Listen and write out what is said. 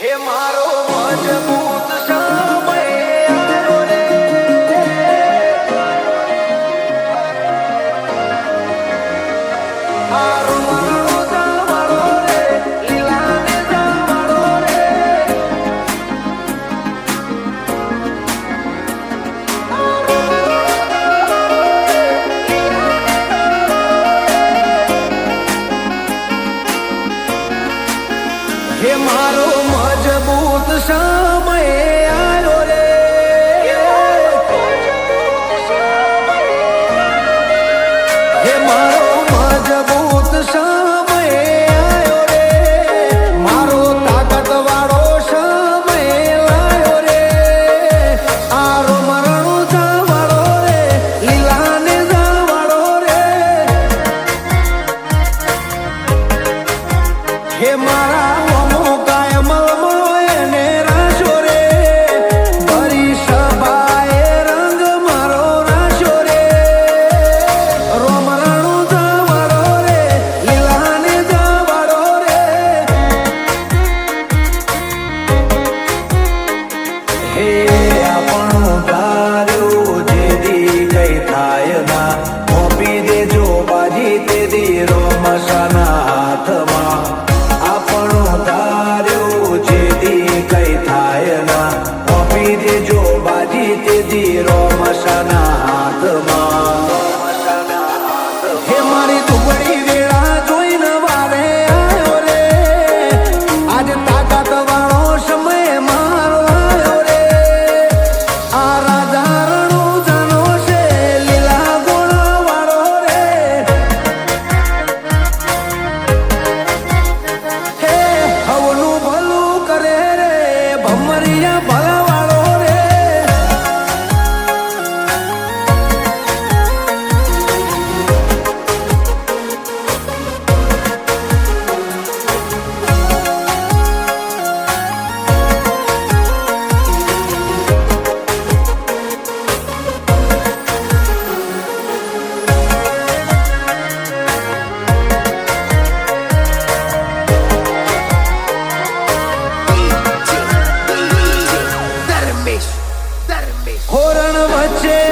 હે મારો મજબૂત સમય આવ્યો રે, મારો મારો જમાડો રે, લીલાને જમાડો રે, હે મારો મજબૂત સમય આવ્યો રે, હે મારો મજબૂત સમય આવ્યો રે, મારો તાકાત વાળો સમય લાયો રે, આરો મરણો જવાડો રે, લીલાને જવાડો રે, હે મારા હે મારી દુબળી વેળા જોઈને વારે આવ્યો રે, આજે તાકાત વાળો સમય મારો આવ્યો રે, આ રાજા રણો જાનો છે, લીલા ગોળા વાળો રે, હે હવનું ભલું કરે રે, ભમરિયા ભલા વાળો રે, હોરણ વચ્ચે